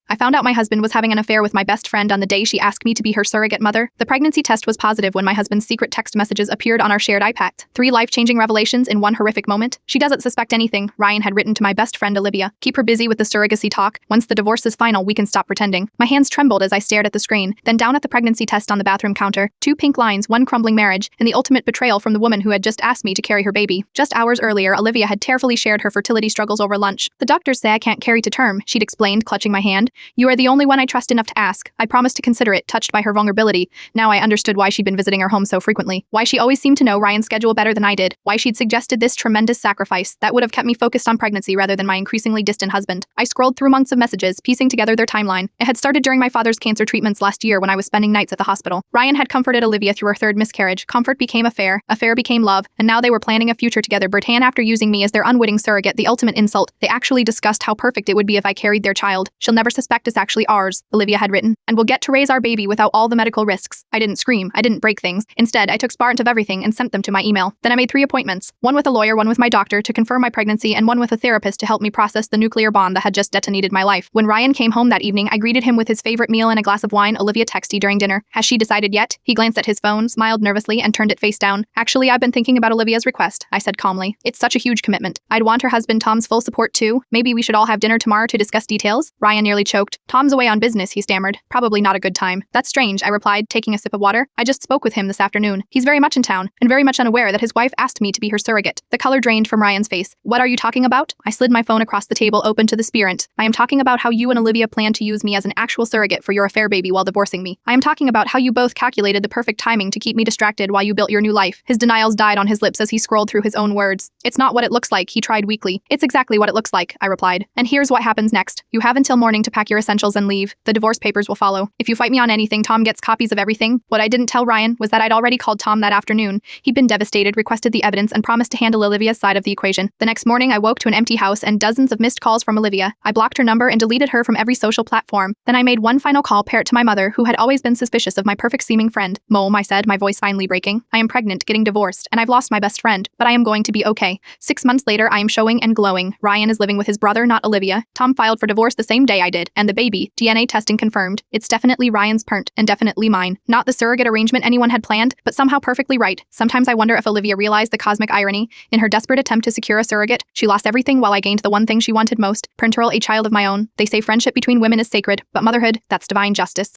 I found out my husband was having an affair with my best friend on the day she asked me to be her surrogate mother. The pregnancy test was positive when my husband's secret text messages appeared on our shared iPad. 3 life-changing revelations in one horrific moment. She doesn't suspect anything, Ryan had written to my best friend Olivia. Keep her busy with the surrogacy talk. Once the divorce is final, we can stop pretending. My hands trembled as I stared at the screen, then down at the pregnancy test on the bathroom counter. 2 pink lines, 1 crumbling marriage, and the ultimate betrayal from the woman who had just asked me to carry her baby. Just hours earlier, Olivia had tearfully shared her fertility struggles over lunch. The doctors say I can't carry to term, she'd explained, clutching my hand. You are the only one I trust enough to ask. I promised to consider it, touched by her vulnerability. Now I understood why she'd been visiting her home so frequently. Why she always seemed to know Ryan's schedule better than I did. Why she'd suggested this tremendous sacrifice that would have kept me focused on pregnancy rather than my increasingly distant husband. I scrolled through months of messages, piecing together their timeline. It had started during my father's cancer treatments last year when I was spending nights at the hospital. Ryan had comforted Olivia through her 3rd miscarriage. Comfort became affair became love, and now they were planning a future together. Bertan, after using me as their unwitting surrogate, the ultimate insult. They actually discussed how perfect it would be if I carried their child. She'll never suspect it's actually ours, Olivia had written, and we'll get to raise our baby without all the medical risks. I didn't scream, I didn't break things. Instead, I took screenshot of everything and sent them to my email. Then I made 3 appointments, one with a lawyer, one with my doctor to confirm my pregnancy, and one with a therapist to help me process the nuclear bomb that had just detonated my life. When Ryan came home that evening, I greeted him with his favorite meal and a glass of wine. Olivia texted during dinner. Has she decided yet? He glanced at his phone, smiled nervously, and turned it face down. Actually, I've been thinking about Olivia's request, I said calmly. It's such a huge commitment. I'd want her husband Tom's full support too. Maybe we should all have dinner tomorrow to discuss details? Ryan nearly choked. Tom's away on business, he stammered. Probably not a good time. That's strange, I replied, taking a sip of water. I just spoke with him this afternoon. He's very much in town, and very much unaware that his wife asked me to be her surrogate. The color drained from Ryan's face. What are you talking about? I slid my phone across the table, open to the spirit. I am talking about how you and Olivia plan to use me as an actual surrogate for your affair baby while divorcing me. I am talking about how you both calculated the perfect timing to keep me distracted while you built your new life. His denials died on his lips as he scrolled through his own words. It's not what it looks like, he tried weakly. It's exactly what it looks like, I replied. And here's what happens next. You have until morning to pack your essentials and leave. The divorce papers will follow. If you fight me on anything, Tom gets copies of everything. What I didn't tell Ryan was that I'd already called Tom that afternoon. He'd been devastated, requested the evidence, and promised to handle Olivia's side of the equation. The next morning, I woke to an empty house and dozens of missed calls from Olivia. I blocked her number and deleted her from every social platform. Then I made one final call, to my mother, who had always been suspicious of my perfect-seeming friend. Mom, I said, my voice finally breaking. I am pregnant, getting divorced, and I've lost my best friend, but I am going to be okay. 6 months later, I am showing and glowing. Ryan is living with his brother, not Olivia. Tom filed for divorce the same day I did, and the baby, DNA testing confirmed. It's definitely Ryan's parent, and definitely mine. Not the surrogate arrangement anyone had planned, but somehow perfectly right. Sometimes I wonder if Olivia realized the cosmic irony. In her desperate attempt to secure a surrogate, she lost everything while I gained the one thing she wanted most, parental, a child of my own. They say friendship between women is sacred, but motherhood, that's divine justice.